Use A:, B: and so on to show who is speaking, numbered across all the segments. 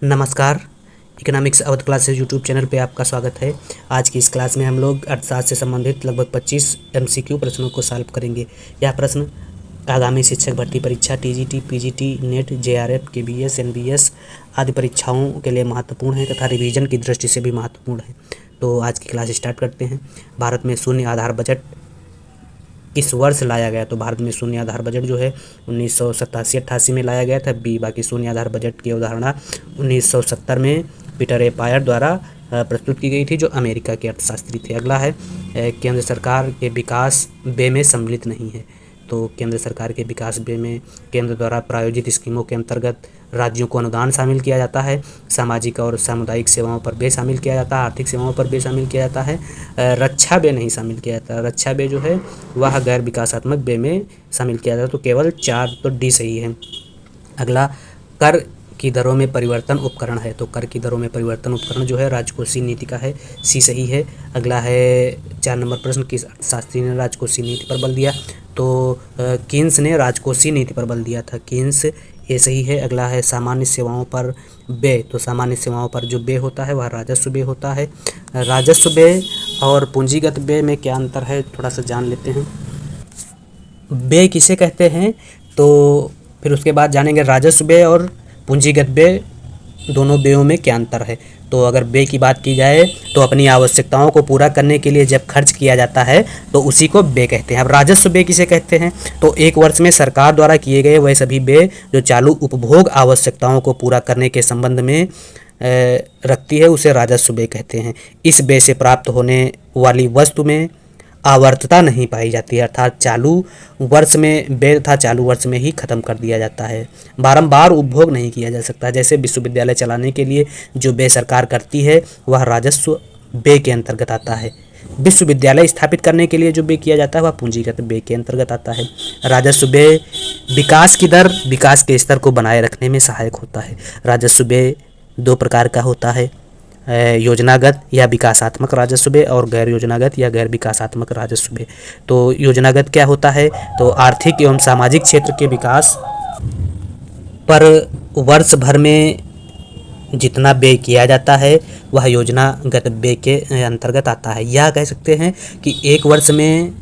A: नमस्कार। Economics Awadh classes YouTube channel पे आपका स्वागत है। आज की इस क्लास में हम लोग अर्थशास्त्र से संबंधित लगभग 25 एमसीक्यू प्रश्नों को सॉल्व करेंगे। यह प्रश्न आगामी शिक्षक भर्ती परीक्षा TGT, PGT, net, JRF, KBS, NBS आदि परीक्षाओं के लिए महत्वपूर्ण है तथा रिवीजन की दृष्टि से भी महत्वपूर्ण है। तो आज की क्लास स्टार्ट करते हैं। भारत में शून्य आधार बजट किस वर्ष लाया गया? तो भारत में शून्य आधार बजट जो है 1987-88 में लाया गया था। बाकी शून्य आधार बजट की अवधारणा 1970 में पीटर ए पायर द्वारा प्रस्तुत की गई थी, जो अमेरिका के अर्थशास्त्री थे। अगला है केंद्र सरकार के विकास व्यय में सम्मिलित नहीं है। तो केंद्र सरकार के विकास व्यय में केंद्र द्वारा प्रायोजित स्कीमों के अंतर्गत राज्यों को अनुदान शामिल किया जाता है। सामाजिक और सामुदायिक सेवाओं पर व्यय शामिल किया जाता है। आर्थिक सेवाओं पर व्यय शामिल किया जाता है। रक्षा व्यय नहीं शामिल किया जाता। रक्षा व्यय जो है वह गैर विकासात्मक व्यय में शामिल किया जाता है। तो केवल 4, तो डी सही है। अगला कर की दरों में परिवर्तन उपकरण है। तो कर की दरों में परिवर्तन उपकरण जो है राजकोषीय नीति का है, सी सही है। अगला है 4 नंबर प्रश्न, किस अर्थशास्त्री ने राजकोषीय नीति पर बल दिया? तो कीन्स ने राजकोषीय नीति पर बल दिया था, कीन्स, ये सही है। अगला है सामान्य सेवाओं पर व्यय। तो सामान्य सेवाओं पर जो व्यय होता है वह राजस्व व्यय होता है। राजस्व व्यय और पूंजीगत व्यय में क्या अंतर है, थोड़ा सा जान लेते हैं। व्यय किसे कहते हैं, तो फिर उसके बाद जानेंगे राजस्व व्यय और पूंजीगत व्यय, दोनों व्ययों में क्या अंतर है। तो अगर व्यय की बात की जाए तो अपनी आवश्यकताओं को पूरा करने के लिए जब खर्च किया जाता है तो उसी को व्यय कहते हैं। अब राजस्व व्यय किसे कहते हैं, तो एक वर्ष में सरकार द्वारा किए गए वह सभी व्यय जो चालू उपभोग आवश्यकताओं को पूरा करने के संबंध में रखती है, उसे राजस्व व्यय कहते हैं। इस व्यय से प्राप्त होने वाली वस्तु में आवर्तता नहीं पाई जाती है, अर्थात चालू वर्ष में व्यय तथा चालू वर्ष में ही खत्म कर दिया जाता है। बारंबार उपभोग नहीं किया जा सकता। जैसे विश्वविद्यालय चलाने के लिए जो व्यय सरकार करती है वह राजस्व व्यय के अंतर्गत आता है। विश्वविद्यालय स्थापित करने के लिए जो व्यय किया जाता है वह पूंजीगत व्यय के अंतर्गत आता है। राजस्व व्यय विकास की दर, विकास के स्तर को बनाए रखने में सहायक होता है। राजस्व व्यय 2 प्रकार का होता है, योजनागत या विकासात्मक राजस्व व्यय और गैर योजनागत या गैर विकासात्मक राजस्व व्यय। तो योजनागत क्या होता है, तो आर्थिक एवं सामाजिक क्षेत्र के विकास पर वर्ष भर में जितना व्यय किया जाता है वह योजनागत व्यय के अंतर्गत आता है। यह कह सकते हैं कि एक वर्ष में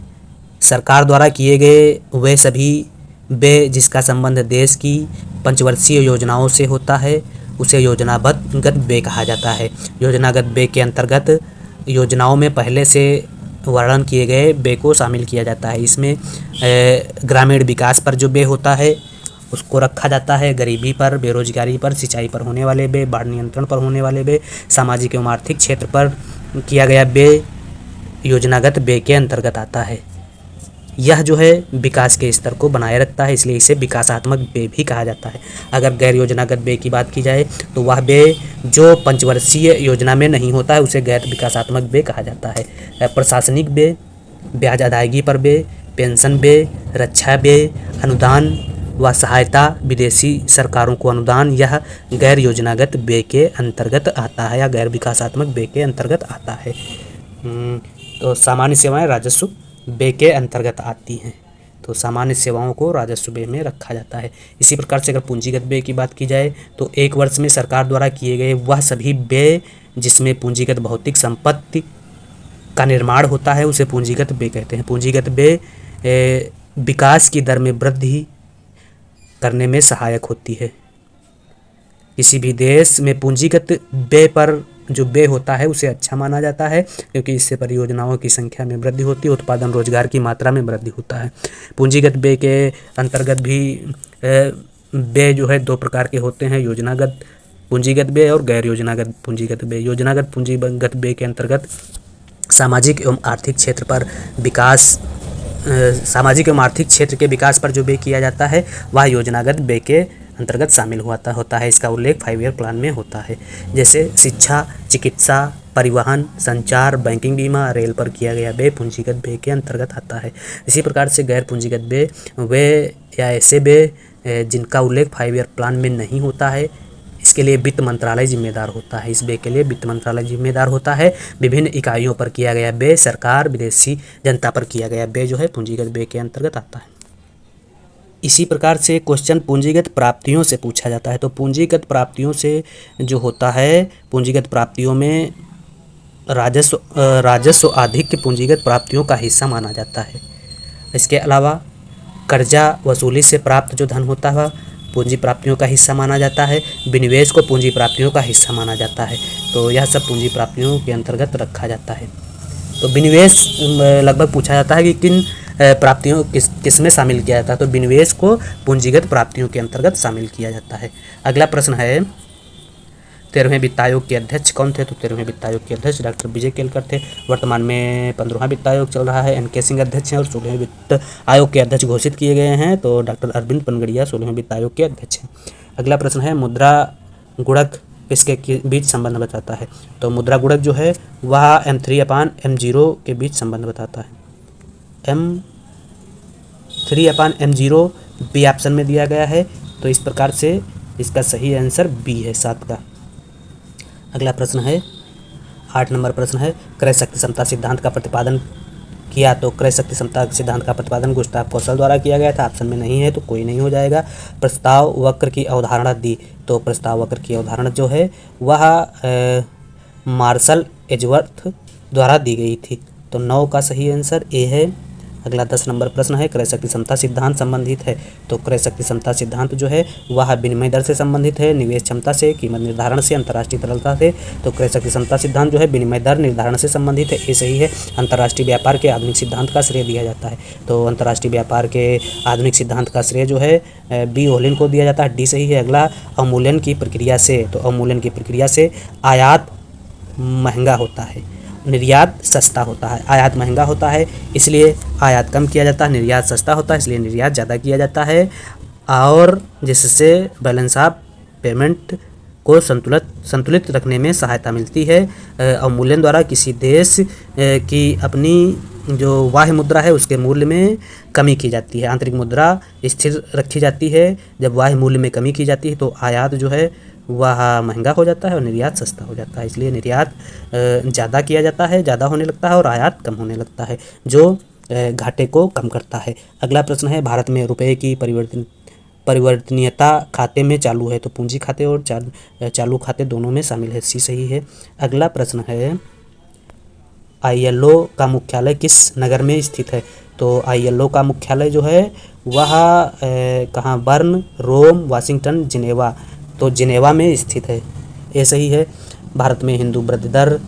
A: सरकार द्वारा किए गए वे सभी व्यय जिसका संबंध देश की पंचवर्षीय योजनाओं से होता है उसे योजनागत व्यय कहा जाता है। योजनागत व्यय के अंतर्गत योजनाओं में पहले से वर्णन किए गए व्यय को शामिल किया जाता है। इसमें ग्रामीण विकास पर जो व्यय होता है उसको रखा जाता है, गरीबी पर, बेरोजगारी पर, सिंचाई पर होने वाले व्यय, बाढ़ नियंत्रण पर होने वाले व्यय, सामाजिक एवं आर्थिक क्षेत्र पर किया गया व्यय योजनागत व्यय के अंतर्गत आता है। यह जो है विकास के स्तर को बनाए रखता है, इसलिए इसे विकासात्मक व्यय भी कहा जाता है। अगर गैर योजनागत व्यय की बात की जाए तो वह व्यय जो पंचवर्षीय योजना में नहीं होता है उसे गैर विकासात्मक व्यय कहा जाता है। प्रशासनिक व्यय, ब्याज अदायगी पर व्यय, पेंशन व्यय, रक्षा व्यय, अनुदान व सहायता, विदेशी सरकारों को अनुदान, यह गैर योजनागत व्यय के अंतर्गत आता है या गैर विकासात्मक व्यय के अंतर्गत आता है। तो सामान्य सेवाएं राजस्व व्यय के अंतर्गत आती हैं। तो सामान्य सेवाओं को राजस्व व्यय में रखा जाता है। इसी प्रकार से अगर पूंजीगत व्यय की बात की जाए तो एक वर्ष में सरकार द्वारा किए गए वह सभी व्यय जिसमें पूंजीगत भौतिक संपत्ति का निर्माण होता है उसे पूंजीगत व्यय कहते हैं। पूंजीगत व्यय विकास की दर में वृद्धि करने में सहायक होती है। किसी भी देश में पूंजीगत व्यय पर जो व्यय होता है उसे अच्छा माना जाता है, क्योंकि इससे परियोजनाओं की संख्या में वृद्धि होती है, उत्पादन रोजगार की मात्रा में वृद्धि होता है। पूंजीगत व्यय के अंतर्गत भी व्यय जो है 2 प्रकार के होते हैं, योजनागत पूंजीगत व्यय और गैर योजनागत पूंजीगत व्यय। योजनागत पूंजीगत व्यय के अंतर्गत सामाजिक एवं आर्थिक क्षेत्र पर विकास, सामाजिक एवं आर्थिक क्षेत्र के विकास पर जो व्यय किया जाता है वह योजनागत व्यय के अंतर्गत शामिल होता है। इसका उल्लेख 5 ईयर प्लान में होता है। जैसे शिक्षा, चिकित्सा, परिवहन, संचार, बैंकिंग, बीमा, रेल पर किया गया व्यय पूंजीगत व्यय के अंतर्गत आता है। इसी प्रकार से गैर पूंजीगत व्यय वे या ऐसे व्यय जिनका उल्लेख 5 ईयर प्लान में नहीं होता है, इसके लिए वित्त मंत्रालय जिम्मेदार होता है। इस व्यय के लिए वित्त मंत्रालय जिम्मेदार होता है। विभिन्न इकाइयों पर किया गया व्यय, सरकार, विदेशी जनता पर किया गया व्यय जो है पूंजीगत व्यय के अंतर्गत आता है। इसी प्रकार से क्वेश्चन पूंजीगत प्राप्तियों से पूछा जाता है। तो पूंजीगत प्राप्तियों से जो होता है, पूंजीगत प्राप्तियों में राजस्व आधिक्य पूंजीगत प्राप्तियों का हिस्सा माना जाता है। इसके अलावा कर्जा वसूली से प्राप्त जो धन होता है पूंजी प्राप्तियों का हिस्सा माना जाता है। विनिवेश को पूंजी प्राप्तियों का हिस्सा माना जाता है। तो यह सब पूंजी प्राप्तियों के अंतर्गत रखा जाता है। तो विनिवेश लगभग पूछा जाता है कि किन प्राप्तियों किस में शामिल किया जाता है। तो विनिवेश को पूंजीगत प्राप्तियों के अंतर्गत शामिल किया जाता है। अगला प्रश्न है 13वें वित्त आयोग के अध्यक्ष कौन थे? तो 13वें वित्त आयोग के अध्यक्ष डॉक्टर विजय केलकर थे। वर्तमान में 15वां वित्त आयोग चल रहा है, एन.के. सिंह अध्यक्ष हैं और 16वें वित्त आयोग के अध्यक्ष घोषित किए गए हैं। तो डॉक्टर अरविंद पनगड़िया 16वें वित्त आयोग के अध्यक्ष हैं। अगला प्रश्न है मुद्रा गुणक इसके बीच संबंध बताता है। तो मुद्रा गुणक जो है वह M3/M0 के बीच संबंध बताता है। M3/M0 बी ऑप्शन में दिया गया है। तो इस प्रकार से इसका सही आंसर बी है 7 का। अगला प्रश्न है 8 नंबर प्रश्न है क्रय शक्ति समता सिद्धांत का प्रतिपादन किया। तो क्रय शक्ति समता सिद्धांत का प्रतिपादन गुस्ताव कौशल द्वारा किया गया था। ऑप्शन में नहीं है तो कोई नहीं हो जाएगा। प्रस्ताव वक्र की अवधारणा दी। तो प्रस्ताव वक्र की अवधारणा जो है वह मार्शल एजवर्थ द्वारा दी गई थी। तो 9 का सही आंसर ए है। अगला 10 नंबर प्रश्न है क्रय शक्ति समता सिद्धांत संबंधित है। तो क्रय शक्ति समता सिद्धांत जो है वह विनिमय दर से संबंधित है, निवेश क्षमता से, कीमत निर्धारण से, अंतर्राष्ट्रीय तरलता से। तो क्रय शक्ति समता सिद्धांत जो है विनिमय दर निर्धारण से संबंधित है, ये सही है। अंतर्राष्ट्रीय व्यापार के आधुनिक सिद्धांत का श्रेय दिया जाता है। तो अंतर्राष्ट्रीय व्यापार के आधुनिक सिद्धांत का श्रेय जो है बी ओलिन को दिया जाता है, डी सही है। अगला अवमूल्यन की प्रक्रिया से। तो अवमूल्यन की प्रक्रिया से आयात महंगा होता है, निर्यात सस्ता होता है। आयात महंगा होता है इसलिए आयात कम किया जाता है, निर्यात सस्ता होता है इसलिए निर्यात ज़्यादा किया जाता है, और जिससे बैलेंस ऑफ पेमेंट को संतुलित रखने में सहायता मिलती है। अवमूल्यन द्वारा किसी देश की अपनी जो बाह्य मुद्रा है उसके मूल्य में कमी की जाती है। आंतरिक मुद्रा स्थिर रखी जाती है। जब बाह्य मूल्य में कमी की जाती है तो आयात जो है वह महंगा हो जाता है और निर्यात सस्ता हो जाता है। इसलिए निर्यात ज़्यादा किया जाता है, ज़्यादा होने लगता है, और आयात कम होने लगता है जो घाटे को कम करता है। अगला प्रश्न है भारत में रुपये की परिवर्तनीयता खाते में चालू है। तो पूंजी खाते और चालू खाते दोनों में शामिल है, सी सही है। अगला प्रश्न है ILO का मुख्यालय किस नगर में स्थित है? तो ILO का मुख्यालय जो है वह कहाँ? बर्न, रोम, वाशिंगटन, जिनेवा। तो जिनेवा में स्थित है, ये सही है। भारत में हिंदू वृद्धि दर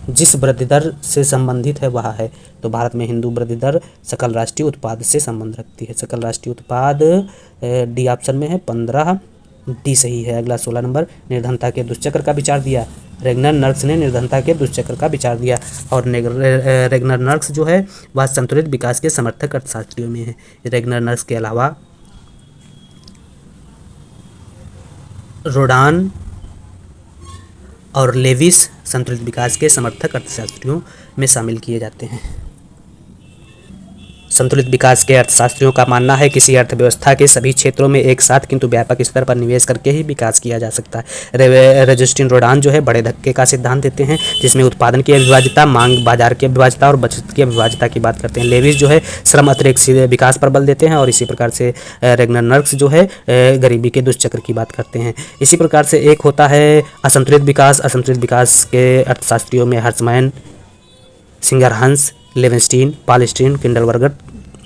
A: जिस वृद्धि दर से संबंधित है वह है। तो भारत में हिंदू वृद्धि दर सकल राष्ट्रीय उत्पाद से संबंध रखती है। सकल राष्ट्रीय उत्पाद डी ऑप्शन में है 15, डी सही है। अगला 16 नंबर निर्धनता के दुष्चक्र का विचार दिया। रेगनर नर्क्स ने निर्धनता के दुष्चक्र का विचार दिया, और रेगनर नर्क्स जो है वह संतुलित विकास के समर्थक अर्थशास्त्रियों में है। रेगनर नर्क्स के अलावा रोडान और लेविस संतुलित विकास के समर्थक अर्थशास्त्रियों में शामिल किए जाते हैं। संतुलित विकास के अर्थशास्त्रियों का मानना है किसी अर्थव्यवस्था के सभी क्षेत्रों में एक साथ किंतु व्यापक स्तर पर निवेश करके ही विकास किया जा सकता है। रजिस्ट्रीन रोडान जो है बड़े धक्के का सिद्धांत देते हैं जिसमें उत्पादन की अविभाज्यता, मांग बाजार की अविभाज्यता और बचत की अविभाज्यता की बात करते हैं। लेविस जो है श्रम अतिरिक्त विकास पर बल देते हैं, और इसी प्रकार से रेगनर नर्क्स जो है गरीबी के दुष्चक्र की बात करते हैं। इसी प्रकार से एक होता है असंतुलित विकास। असंतुलित विकास के अर्थशास्त्रियों में हर्समैन, सिंगरहंस, लेवेंस्टीन, पालस्टीन, किंडलबर्गर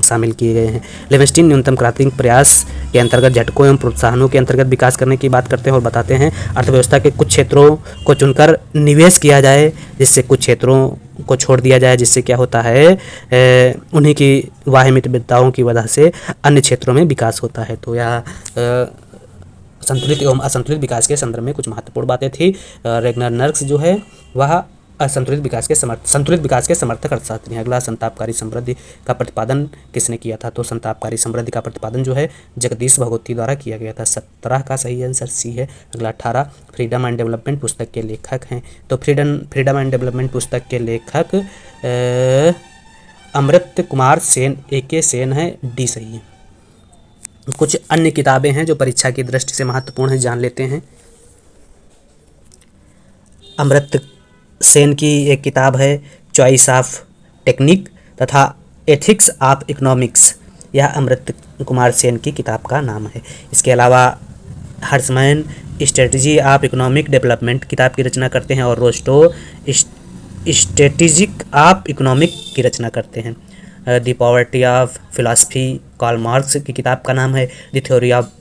A: शामिल किए गए हैं। लेवेंस्टीन न्यूनतम क्रांतिक प्रयास के अंतर्गत झटकों एवं प्रोत्साहनों के अंतर्गत विकास करने की बात करते हैं और बताते हैं अर्थव्यवस्था के कुछ क्षेत्रों को चुनकर निवेश किया जाए, जिससे कुछ क्षेत्रों को छोड़ दिया जाए, जिससे क्या होता है उन्हीं की वाहिमित विद्याओं की वजह से अन्य क्षेत्रों में विकास होता है। तो यह संतुलित एवं असंतुलित विकास के संदर्भ में कुछ महत्वपूर्ण बातें थी। रेगनर नर्क्स जो है वह संतुलित विकास के समर्थक अर्थशास्त्री हैं। अगला संतापकारी समृद्धि का प्रतिपादन किसने किया था? तो संतापकारी समृद्धि का प्रतिपादन जो है जगदीश भगवती द्वारा किया गया था। 17 का सही आंसर सी है। अगला 18 फ्रीडम एंड डेवलपमेंट पुस्तक के लेखक हैं। तो फ्रीडम एंड डेवलपमेंट पुस्तक के लेखक अमृत कुमार सेन, AK सेन है, डी सही है। कुछ अन्य किताबें हैं जो परीक्षा की दृष्टि से महत्वपूर्ण है, जान लेते हैं। अमृत सेन की एक किताब है चॉइस ऑफ टेक्निक तथा एथिक्स ऑफ इकोनॉमिक्स। यह अमृत कुमार सेन की किताब का नाम है। इसके अलावा हर्षमैन स्ट्रेटजी ऑफ इकोनॉमिक डेवलपमेंट किताब की रचना करते हैं और रोस्टो स्ट्रेटेजिक ऑफ इकोनॉमिक की रचना करते हैं। The poverty of philosophy Karl Marx की किताब का नाम है। The theory of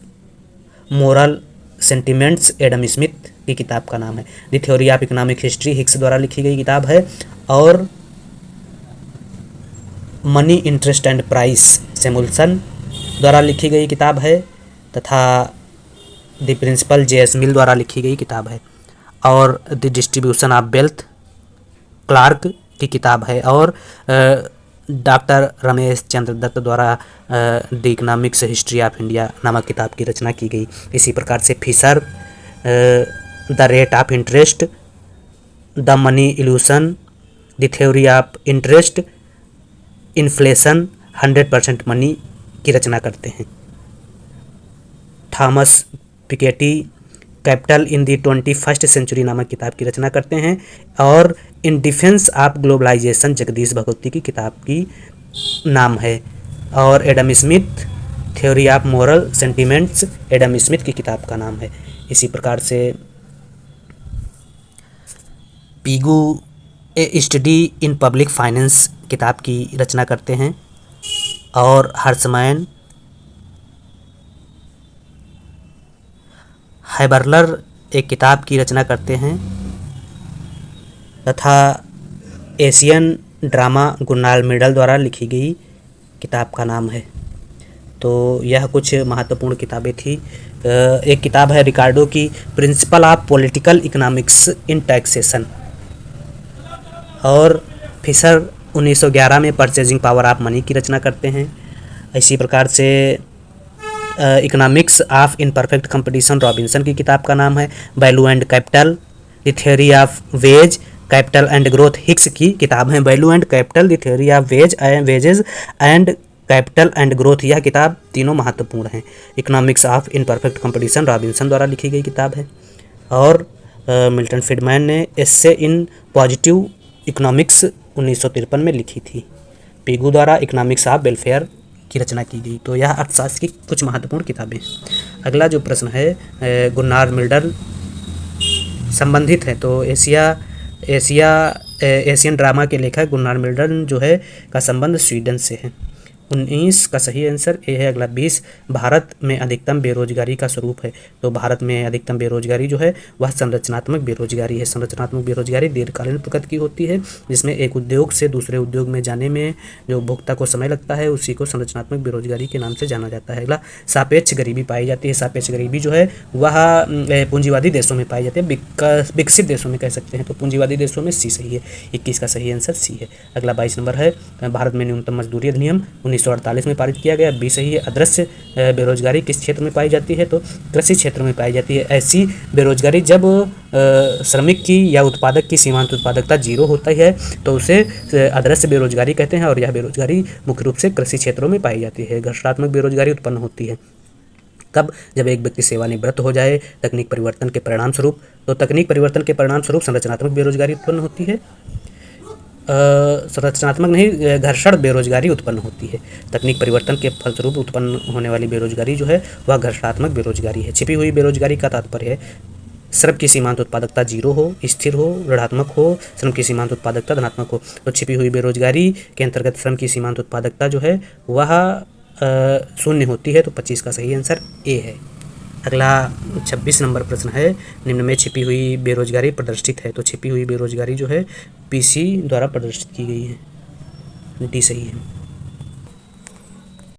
A: moral sentiments Adam Smith की किताब का नाम है। The theory of economic history Hicks द्वारा लिखी गई किताब है। और money interest and price Samuelson द्वारा लिखी गई किताब है तथा द प्रिंसिपल जे.एस. मिल द्वारा लिखी गई किताब है। और the distribution of wealth Clark की किताब है। और डॉक्टर रमेश चंद्र दत्त द्वारा the economics history of India नामक किताब की रचना की गई। इसी प्रकार से Fisher the rate of interest, the money illusion, the theory of interest, inflation, 100% money की रचना करते हैं। Thomas Piketty capital in the 21st century नामक किताब की रचना करते हैं। और in defence of globalisation Jagdish Bhagwati की किताब की नाम है। और Adam Smith theory of moral sentiments Adam Smith की किताब का नाम है। इसी प्रकार से Pigou A study in public finance किताब की रचना करते हैं। और हर्षमैन हैबरलर एक किताब की रचना करते हैं तथा एशियन ड्रामा गुरनाल मिडल द्वारा लिखी गई किताब का नाम है। तो यह कुछ महत्वपूर्ण किताबें थी। एक किताब है रिकार्डो की principle of political economics in taxation. और फिशर 1911 में परचेजिंग पावर ऑफ मनी की रचना करते हैं। इसी प्रकार से economics of imperfect competition Robinson की किताब का नाम है। Value and capital, the theory of wage, capital and growth Hicks की किताब है। Value and capital, the theory of wages and capital and growth, यह किताब तीनों महत्वपूर्ण हैं। Economics of imperfect competition Robinson द्वारा लिखी गई किताब है। और मिल्टन फ्रीडमैन ने एस्से इन पॉजिटिव इकोनॉमिक्स 1953 में लिखी थी। पीगू द्वारा इकोनॉमिक्स ऑफ वेलफेयर की रचना की गई। तो यह अर्थशास्त्र की कुछ महत्वपूर्ण किताबें। अगला जो प्रश्न है गुरनार मिडल संबंधित है। तो एशियन ड्रामा के लेखक गुरनार मिडल जो है का संबंध स्वीडन से है। 19 का सही आंसर ए है। अगला 20 भारत में अधिकतम बेरोजगारी का स्वरूप है। तो भारत में अधिकतम बेरोजगारी जो है वह संरचनात्मक बेरोजगारी है। संरचनात्मक बेरोजगारी दीर्घकालीन प्रकृति की होती है जिसमें एक उद्योग से दूसरे उद्योग में जाने में जो उपभोक्ता को समय लगता है उसी को संरचनात्मक बेरोजगारी के नाम से जाना जाता है। अगला सापेक्ष गरीबी पाई जाती है। सापेक्ष गरीबी जो है वह पूंजीवादी देशों में पाई जाती है, विकसित देशों में कह सकते हैं। तो पूंजीवादी देशों में सी सही है। 21 का सही आंसर सी है। अगला 22 नंबर है भारत में न्यूनतम मजदूरी अधिनियम 1948 में पारित किया गया। बी सही है। अदृश्य बेरोजगारी किस क्षेत्र में पाई जाती है? तो कृषि क्षेत्र में पाई जाती है। ऐसी बेरोजगारी जब श्रमिक की या उत्पादक की सीमांत उत्पादकता 0 होती है तो उसे अदृश्य बेरोजगारी कहते हैं। और यह बेरोजगारी मुख्य रूप से कृषि क्षेत्रों में पाई जाती है। घर्षणात्मक बेरोजगारी उत्पन्न होती है कब? जब एक व्यक्ति सेवानिवृत्त हो जाए तकनीक परिवर्तन के परिणाम स्वरूप। तो तकनीक परिवर्तन के परिणाम स्वरूप संरचनात्मक बेरोजगारी उत्पन्न होती है। संरचनात्मक नहीं, घर्षण बेरोजगारी उत्पन्न होती है। तकनीक परिवर्तन के फलस्वरूप उत्पन्न होने वाली बेरोजगारी जो है वह घर्षणात्मक बेरोजगारी है। छिपी हुई बेरोजगारी का तात्पर्य है श्रम की सीमांत उत्पादकता 0 हो, स्थिर हो, ऋणात्मक हो, श्रम की सीमांत उत्पादकता धनात्मक हो। तो छिपी हुई बेरोजगारी के अंतर्गत श्रम की सीमांत उत्पादकता जो है वह 0 होती है। तो 25 का सही आंसर ए है। अगला 26 नंबर प्रश्न है निम्न में छिपी हुई बेरोजगारी प्रदर्शित है। तो छिपी हुई बेरोजगारी जो है पीसी द्वारा प्रदर्शित की गई है। डी सही है।